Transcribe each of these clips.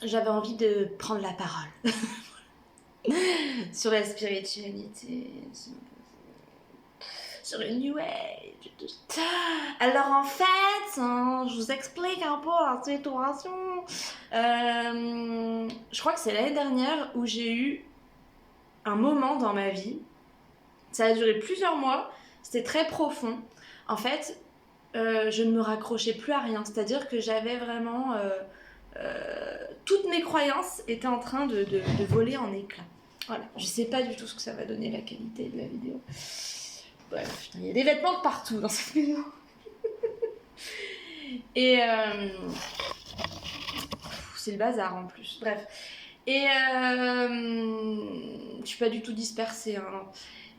j'avais envie de prendre la parole sur la spiritualité, sur le New Age. Alors en fait, je vous explique un peu la situation. Je crois que c'est l'année dernière où j'ai eu un moment dans ma vie. Ça a duré plusieurs mois. C'était très profond. En fait, je ne me raccrochais plus à rien. C'est-à-dire que j'avais vraiment... toutes mes croyances étaient en train de voler en éclats. Voilà. Je sais pas du tout ce que ça va donner la qualité de la vidéo. Bref, il y a des vêtements de partout dans cette vidéo. Et c'est le bazar en plus. Bref. Et je suis pas du tout dispersée. Hein.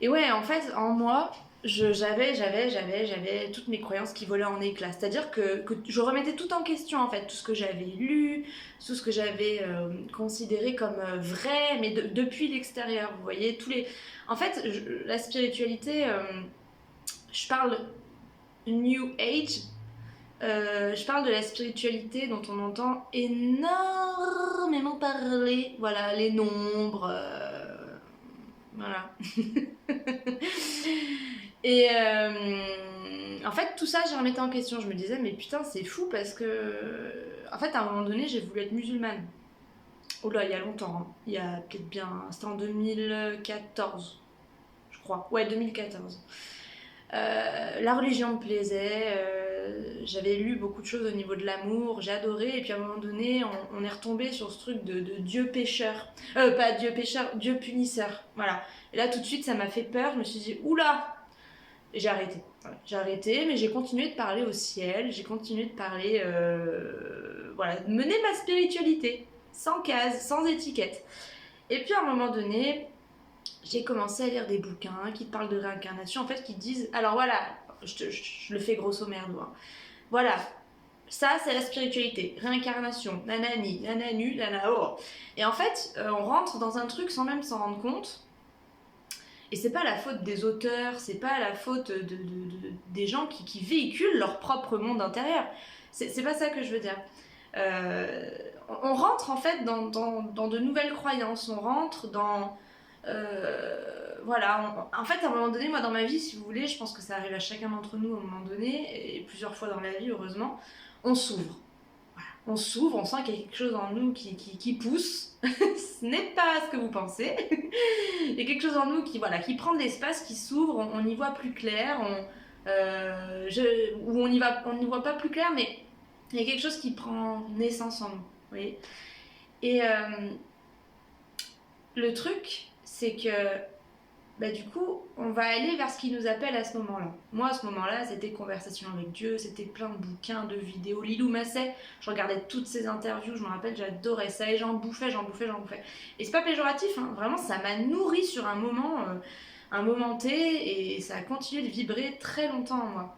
Et ouais, en fait, en moi, j'avais toutes mes croyances qui volaient en éclats. C'est-à-dire que je remettais tout en question, en fait. Tout ce que j'avais lu, tout ce que j'avais considéré comme vrai, mais depuis l'extérieur. Vous voyez, En fait, la spiritualité, je parle New Age. Je parle de la spiritualité dont on entend énormément parler. Voilà, les nombres. Voilà. Et en fait, tout ça, je remettais en question. Je me disais, mais putain, c'est fou parce que. En fait, à un moment donné, j'ai voulu être musulmane. Oh là, il y a longtemps. Hein. Il y a peut-être bien. C'était en 2014, je crois. Ouais, 2014. La religion me plaisait, j'avais lu beaucoup de choses au niveau de l'amour, j'ai adoré, et puis à un moment donné, on est retombé sur ce truc de Dieu pécheur. Pas Dieu pécheur, Dieu punisseur. Voilà. Et là, tout de suite, ça m'a fait peur, je me suis dit, oula! Et j'ai arrêté. Voilà. J'ai arrêté, mais j'ai continué de parler au ciel, j'ai continué de parler. Voilà, de mener ma spiritualité, sans case, sans étiquette. Et puis à un moment donné, j'ai commencé à lire des bouquins qui parlent de réincarnation, en fait, qui disent, alors voilà, je le fais grosso merdo, hein. Voilà, ça c'est la spiritualité, réincarnation, nanani, nananu, nanao. Et en fait, on rentre dans un truc sans même s'en rendre compte, et c'est pas la faute des auteurs, c'est pas la faute des gens qui véhiculent leur propre monde intérieur, c'est pas ça que je veux dire. On rentre en fait dans de nouvelles croyances, on rentre dans... voilà, en fait, à un moment donné, moi dans ma vie, si vous voulez, je pense que ça arrive à chacun d'entre nous à un moment donné, et plusieurs fois dans la vie, heureusement, on s'ouvre. Voilà. On s'ouvre, on sent qu'il y a quelque chose en nous qui pousse. Ce n'est pas ce que vous pensez. Il y a quelque chose en nous qui prend de l'espace, qui s'ouvre, on y voit plus clair, ou on n'y voit pas plus clair, mais il y a quelque chose qui prend naissance en nous. Vous voyez. Et le truc, c'est que du coup, on va aller vers ce qui nous appelle à ce moment-là. Moi, à ce moment-là, c'était conversation avec Dieu, c'était plein de bouquins, de vidéos. Lilou Masset, je regardais toutes ses interviews, je me rappelle, j'adorais ça, et j'en bouffais. Et c'est pas péjoratif, hein, vraiment, ça m'a nourri sur un moment T, et ça a continué de vibrer très longtemps en moi.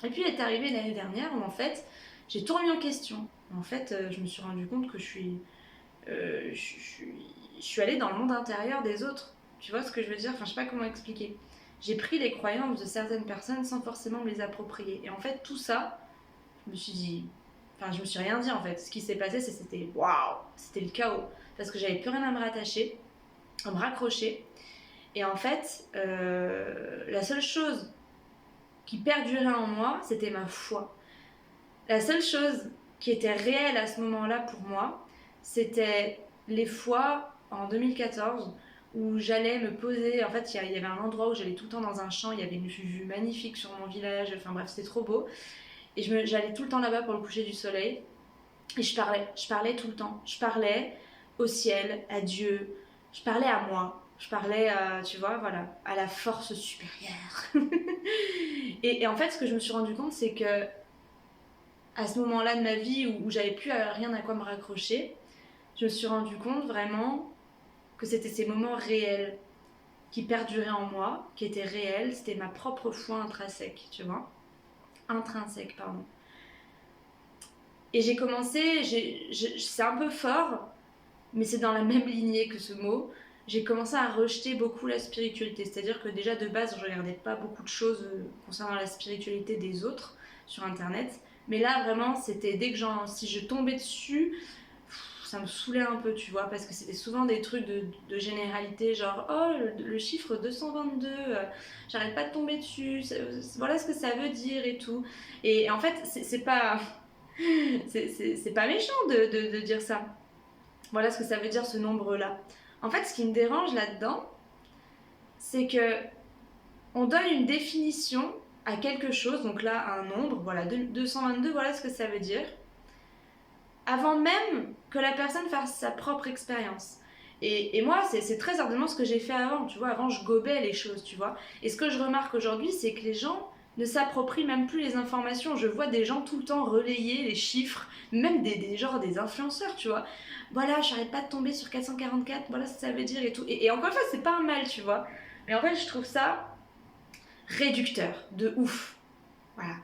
Et puis, il est arrivé l'année dernière où, en fait, j'ai tout remis en question. En fait, je me suis rendu compte que je suis allée dans le monde intérieur des autres. Tu vois ce que je veux dire? Enfin, je sais pas comment expliquer. J'ai pris les croyances de certaines personnes sans forcément me les approprier. Et en fait, tout ça, je me suis dit... Enfin, je me suis rien dit en fait. Ce qui s'est passé, c'était waouh! C'était le chaos. Parce que j'avais plus rien à me rattacher, à me raccrocher. Et en fait, la seule chose qui perdurait en moi, c'était ma foi. La seule chose qui était réelle à ce moment-là pour moi, c'était les fois en 2014 où j'allais me poser. En fait, il y avait un endroit où j'allais tout le temps dans un champ, il y avait une vue magnifique sur mon village, enfin bref, c'était trop beau. Et j'allais tout le temps là-bas pour le coucher du soleil. Et je parlais tout le temps. Je parlais au ciel, à Dieu, je parlais à moi. Je parlais, tu vois, voilà, à la force supérieure. Et en fait, ce que je me suis rendu compte, c'est que à ce moment-là de ma vie où j'avais plus rien à quoi me raccrocher, je me suis rendu compte vraiment que c'était ces moments réels qui perduraient en moi, qui étaient réels, c'était ma propre foi intrinsèque, tu vois. Intrinsèque, pardon. Et j'ai commencé, c'est un peu fort, mais c'est dans la même lignée que ce mot. J'ai commencé à rejeter beaucoup la spiritualité. C'est-à-dire que déjà de base, je regardais pas beaucoup de choses concernant la spiritualité des autres sur internet. Mais là, vraiment, c'était si je tombais dessus, ça me saoulait un peu, tu vois, parce que c'était souvent des trucs de généralité, genre oh le chiffre 222, j'arrête pas de tomber dessus, voilà ce que ça veut dire et tout. Et en fait, c'est pas c'est pas méchant de dire ça. Voilà ce que ça veut dire ce nombre-là. En fait, ce qui me dérange là-dedans, c'est que on donne une définition à quelque chose, donc là un nombre, voilà 222, voilà ce que ça veut dire, avant même que la personne fasse sa propre expérience. Et moi, c'est très certainement ce que j'ai fait avant, tu vois. Avant, je gobais les choses, tu vois. Et ce que je remarque aujourd'hui, c'est que les gens ne s'approprient même plus les informations. Je vois des gens tout le temps relayer les chiffres, même genre des influenceurs, tu vois. Voilà, j'arrête pas de tomber sur 444, voilà ce que ça veut dire et tout. Et encore une fois, c'est pas un mal, tu vois. Mais en fait, je trouve ça réducteur, de ouf. Voilà.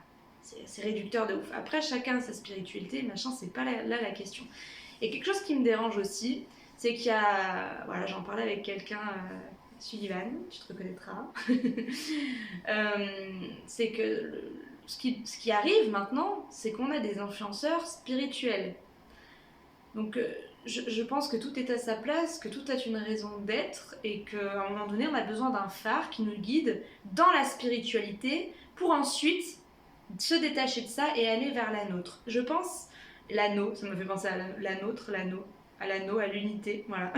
C'est réducteur de ouf. Après, chacun a sa spiritualité, machin, c'est pas là la question. Et quelque chose qui me dérange aussi, c'est qu'il y a. Voilà, j'en parlais avec quelqu'un, Sullivan, tu te reconnaîtras. C'est que ce qui arrive maintenant, c'est qu'on a des influenceurs spirituels. Donc, je pense que tout est à sa place, que tout a une raison d'être, et qu'à un moment donné, on a besoin d'un phare qui nous guide dans la spiritualité pour ensuite se détacher de ça et aller vers la nôtre. Je pense, l'anneau, ça me fait penser à la nôtre, l'anneau, à l'unité, voilà.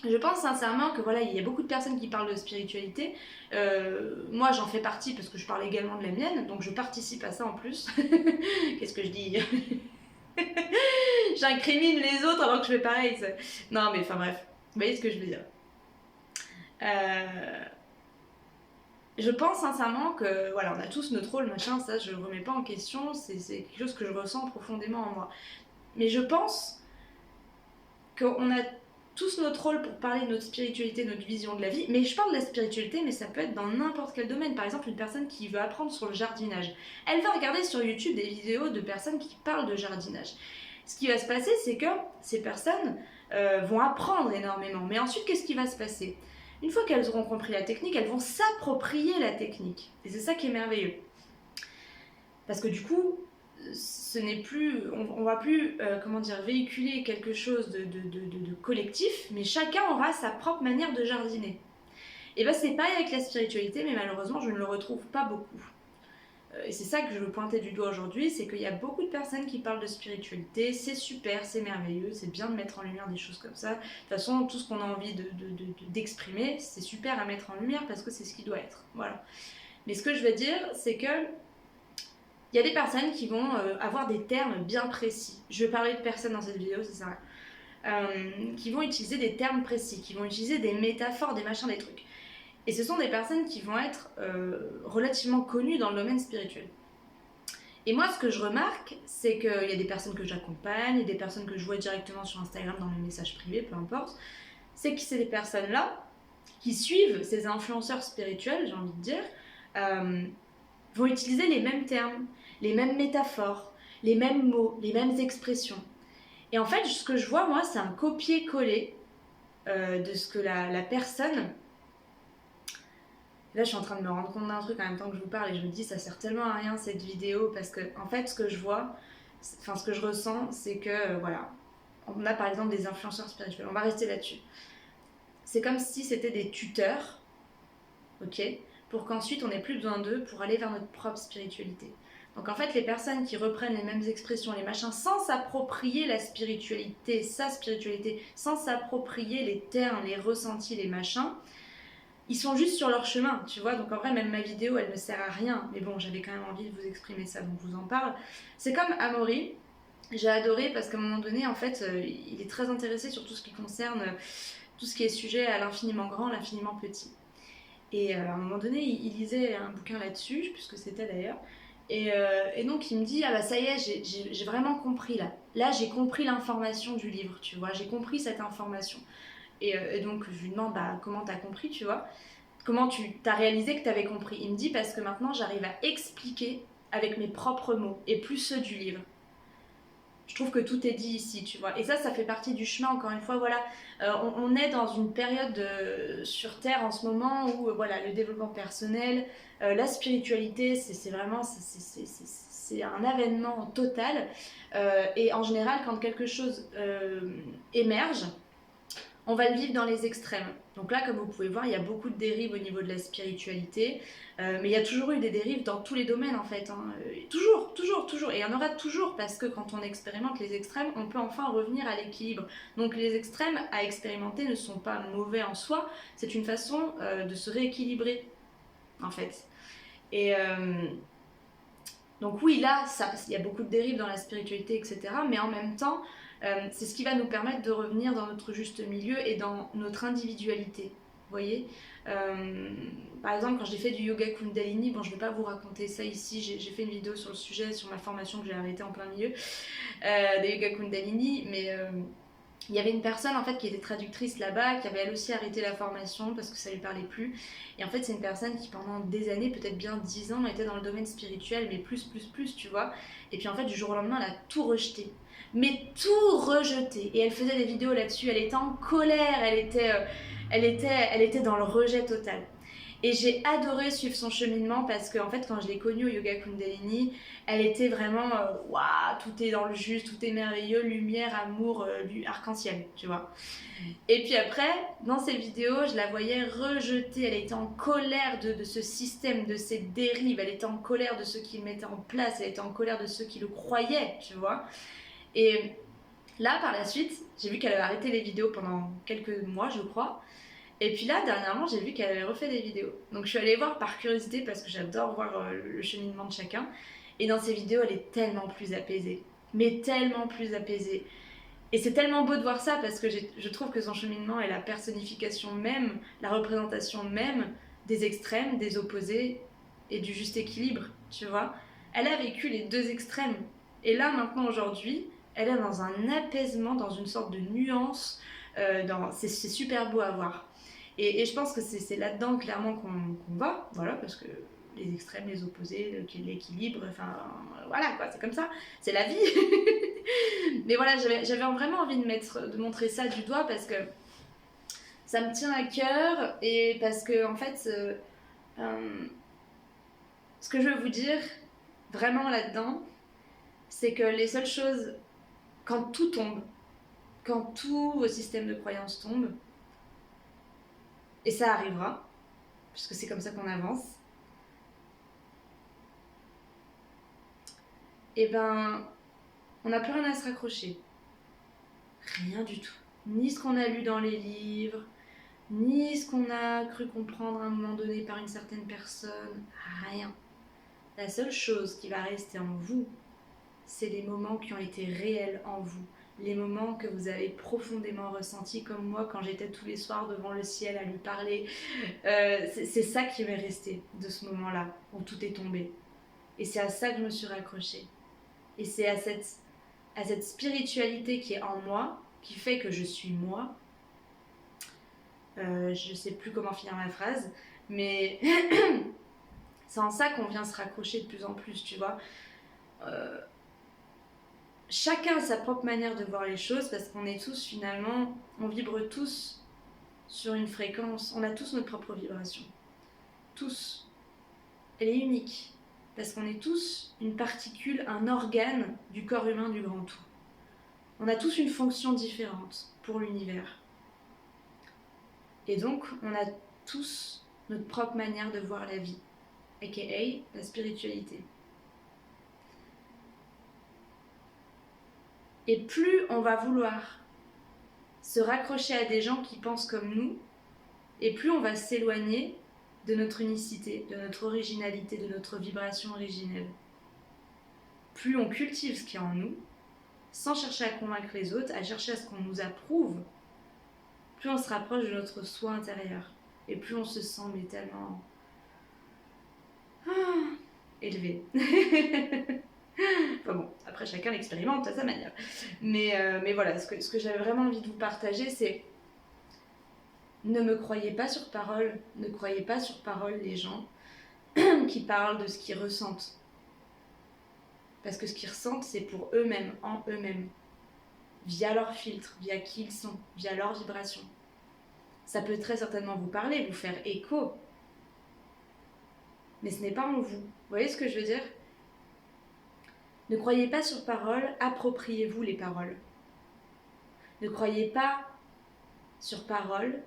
Je pense sincèrement que voilà, il y a beaucoup de personnes qui parlent de spiritualité. Moi, j'en fais partie parce que je parle également de la mienne, donc je participe à ça en plus. Qu'est-ce que je dis? J'incrimine les autres alors que je fais pareil. Ça. Non, mais enfin bref, vous voyez ce que je veux dire. Je pense sincèrement que voilà, on a tous notre rôle, machin, ça je ne remets pas en question, c'est quelque chose que je ressens profondément en moi. Mais je pense qu'on a tous notre rôle pour parler de notre spiritualité, notre vision de la vie. Mais je parle de la spiritualité, mais ça peut être dans n'importe quel domaine. Par exemple, une personne qui veut apprendre sur le jardinage. Elle va regarder sur YouTube des vidéos de personnes qui parlent de jardinage. Ce qui va se passer, c'est que ces personnes vont apprendre énormément. Mais ensuite, qu'est-ce qui va se passer? Une fois qu'elles auront compris la technique, elles vont s'approprier la technique. Et c'est ça qui est merveilleux. Parce que du coup, ce n'est plus, on va plus véhiculer quelque chose de collectif, mais chacun aura sa propre manière de jardiner. Et bien c'est pareil avec la spiritualité, mais malheureusement je ne le retrouve pas beaucoup. Et c'est ça que je veux pointer du doigt aujourd'hui, c'est qu'il y a beaucoup de personnes qui parlent de spiritualité, c'est super, c'est merveilleux, c'est bien de mettre en lumière des choses comme ça. De toute façon, tout ce qu'on a envie d'exprimer, c'est super à mettre en lumière parce que c'est ce qui doit être. Voilà. Mais ce que je veux dire, c'est que il y a des personnes qui vont avoir des termes bien précis. Je vais parler de personnes dans cette vidéo, c'est ça. Qui vont utiliser des termes précis, qui vont utiliser des métaphores, des machins, des trucs. Et ce sont des personnes qui vont être relativement connues dans le domaine spirituel. Et moi, ce que je remarque, c'est qu'il y a des personnes que j'accompagne, et des personnes que je vois directement sur Instagram dans mes messages privés, peu importe. C'est que c'est des personnes-là qui suivent ces influenceurs spirituels, j'ai envie de dire, vont utiliser les mêmes termes, les mêmes métaphores, les mêmes mots, les mêmes expressions. Et en fait, ce que je vois, moi, c'est un copier-coller de ce que la personne... Là, je suis en train de me rendre compte d'un truc en même temps que je vous parle et je me dis, ça sert tellement à rien cette vidéo parce que, en fait, ce que je vois, enfin, ce que je ressens, c'est que, voilà, on a par exemple des influenceurs spirituels, on va rester là-dessus. C'est comme si c'était des tuteurs, ok, pour qu'ensuite on n'ait plus besoin d'eux pour aller vers notre propre spiritualité. Donc en fait, les personnes qui reprennent les mêmes expressions, les machins, sans s'approprier la spiritualité, sa spiritualité, sans s'approprier les termes, les ressentis, les machins, ils sont juste sur leur chemin, tu vois. Donc en vrai, même ma vidéo, elle ne sert à rien. Mais bon, j'avais quand même envie de vous exprimer ça, donc je vous en parle. C'est comme Amaury. J'ai adoré parce qu'à un moment donné, en fait, il est très intéressé sur tout ce qui concerne tout ce qui est sujet à l'infiniment grand, l'infiniment petit. Et à un moment donné, il lisait un bouquin là-dessus, je sais plus ce que c'était d'ailleurs. Et donc il me dit, ah bah ça y est, j'ai vraiment compris là. Là, j'ai compris l'information du livre, tu vois. J'ai compris cette information. Et donc je lui demande, bah comment t'as compris, tu vois. Comment tu t'as réalisé que t'avais compris. Il me dit, parce que maintenant j'arrive à expliquer avec mes propres mots et plus ceux du livre. Je trouve que tout est dit ici, tu vois. Et ça fait partie du chemin, encore une fois, voilà. On est dans une période sur Terre en ce moment où, voilà, le développement personnel, la spiritualité, c'est vraiment, c'est un avènement total. Et en général, quand quelque chose émerge, on va le vivre dans les extrêmes. Donc là, comme vous pouvez voir, il y a beaucoup de dérives au niveau de la spiritualité, mais il y a toujours eu des dérives dans tous les domaines en fait. Hein. Toujours, toujours, toujours. Et il y en aura toujours parce que quand on expérimente les extrêmes, on peut enfin revenir à l'équilibre. Donc les extrêmes à expérimenter ne sont pas mauvais en soi, c'est une façon de se rééquilibrer en fait. Et donc oui, là, il y a beaucoup de dérives dans la spiritualité, etc. Mais en même temps, c'est ce qui va nous permettre de revenir dans notre juste milieu et dans notre individualité. Vous voyez, par exemple, quand j'ai fait du yoga Kundalini, bon, je ne vais pas vous raconter ça ici, j'ai fait une vidéo sur le sujet, sur ma formation que j'ai arrêtée en plein milieu, des yoga Kundalini, mais il y avait une personne en fait qui était traductrice là-bas, qui avait elle aussi arrêté la formation parce que ça lui parlait plus. Et en fait, c'est une personne qui pendant des années, peut-être bien 10 ans, était dans le domaine spirituel, mais plus, tu vois. Et puis en fait, du jour au lendemain, elle a tout rejeté. Mais tout rejeté. Et elle faisait des vidéos là-dessus, elle était en colère, elle était dans le rejet total. Et j'ai adoré suivre son cheminement parce que en fait, quand je l'ai connue au yoga Kundalini, elle était vraiment waouh, tout est dans le juste, tout est merveilleux, lumière, amour, arc-en-ciel, tu vois. Et puis après, dans ses vidéos, je la voyais rejetée, elle était en colère de ce système, de ces dérives, elle était en colère de ceux qui le mettaient en place, elle était en colère de ceux qui le croyaient, tu vois. Et là, par la suite, j'ai vu qu'elle avait arrêté les vidéos pendant quelques mois, je crois. Et puis là, dernièrement, j'ai vu qu'elle avait refait des vidéos. Donc je suis allée voir par curiosité parce que j'adore voir le cheminement de chacun. Et dans ses vidéos, elle est tellement plus apaisée. Mais tellement plus apaisée. Et c'est tellement beau de voir ça parce que je trouve que son cheminement est la personnification même, la représentation même des extrêmes, des opposés et du juste équilibre, tu vois. Elle a vécu les deux extrêmes. Et là, maintenant, aujourd'hui, elle est dans un apaisement, dans une sorte de nuance. C'est super beau à voir. Et je pense que c'est là-dedans clairement qu'on va, voilà, parce que les extrêmes, les opposés, l'équilibre, enfin voilà quoi, c'est comme ça, c'est la vie. Mais voilà, j'avais vraiment envie de montrer ça du doigt parce que ça me tient à cœur et parce que en fait, ce que je veux vous dire vraiment là-dedans, c'est que les seules choses, quand tout tombe, quand tous vos systèmes de croyances tombent, et ça arrivera, puisque c'est comme ça qu'on avance, et ben, on n'a plus rien à se raccrocher. Rien du tout. Ni ce qu'on a lu dans les livres, ni ce qu'on a cru comprendre à un moment donné par une certaine personne. Rien. La seule chose qui va rester en vous, c'est les moments qui ont été réels en vous. Les moments que vous avez profondément ressentis, comme moi quand j'étais tous les soirs devant le ciel à lui parler. C'est ça qui m'est resté de ce moment-là, où tout est tombé. Et c'est à ça que je me suis raccrochée. Et c'est à cette spiritualité qui est en moi, qui fait que je suis moi. Je sais plus comment finir ma phrase, mais c'est en ça qu'on vient se raccrocher de plus en plus, tu vois. Chacun a sa propre manière de voir les choses parce qu'on est tous finalement, on vibre tous sur une fréquence, on a tous notre propre vibration. Tous. Elle est unique parce qu'on est tous une particule, un organe du corps humain du grand tout. On a tous une fonction différente pour l'univers. Et donc, on a tous notre propre manière de voir la vie, aka la spiritualité. Et plus on va vouloir se raccrocher à des gens qui pensent comme nous, et plus on va s'éloigner de notre unicité, de notre originalité, de notre vibration originelle. Plus on cultive ce qui est en nous, sans chercher à convaincre les autres, à chercher à ce qu'on nous approuve, plus on se rapproche de notre soi intérieur. Et plus on se sent mais tellement élevé. Enfin bon, après chacun l'expérimente à sa manière. Mais voilà, ce que j'avais vraiment envie de vous partager, c'est ne me croyez pas sur parole, ne croyez pas sur parole les gens qui parlent de ce qu'ils ressentent. Parce que ce qu'ils ressentent, c'est pour eux-mêmes, en eux-mêmes, via leur filtre, via qui ils sont, via leur vibration. Ça peut très certainement vous parler, vous faire écho, mais ce n'est pas en vous. Vous voyez ce que je veux dire ? Ne croyez pas sur parole, appropriez-vous les paroles. Ne croyez pas sur parole,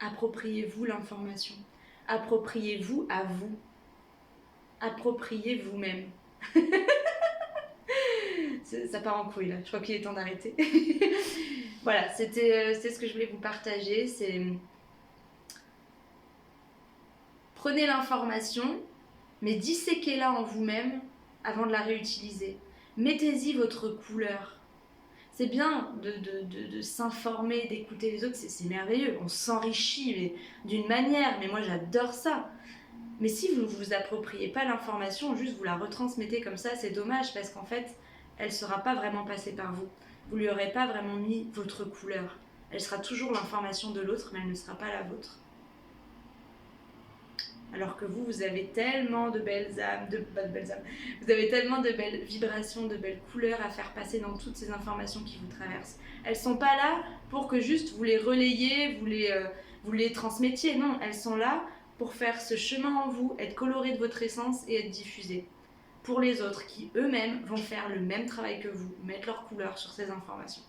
appropriez-vous l'information. Appropriez-vous à vous. Appropriez vous-même. Ça part en couille là, je crois qu'il est temps d'arrêter. Voilà, c'était ce que je voulais vous partager. C'est prenez l'information, mais disséquez-la en vous-même avant de la réutiliser. Mettez-y votre couleur. C'est bien de s'informer, d'écouter les autres, c'est merveilleux. On s'enrichit d'une manière, mais moi j'adore ça. Mais si vous ne vous appropriez pas l'information, juste vous la retransmettez comme ça, c'est dommage parce qu'en fait, elle ne sera pas vraiment passée par vous. Vous ne lui aurez pas vraiment mis votre couleur. Elle sera toujours l'information de l'autre, mais elle ne sera pas la vôtre. Alors que vous avez tellement de belles âmes, vous avez tellement de belles vibrations, de belles couleurs à faire passer dans toutes ces informations qui vous traversent. Elles ne sont pas là pour que juste vous les relayiez, vous les transmettiez. Non, elles sont là pour faire ce chemin en vous, être colorées de votre essence et être diffusées. Pour les autres qui eux-mêmes vont faire le même travail que vous, mettre leur couleur sur ces informations.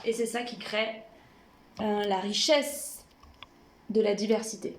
Et c'est ça qui crée la richesse de la diversité.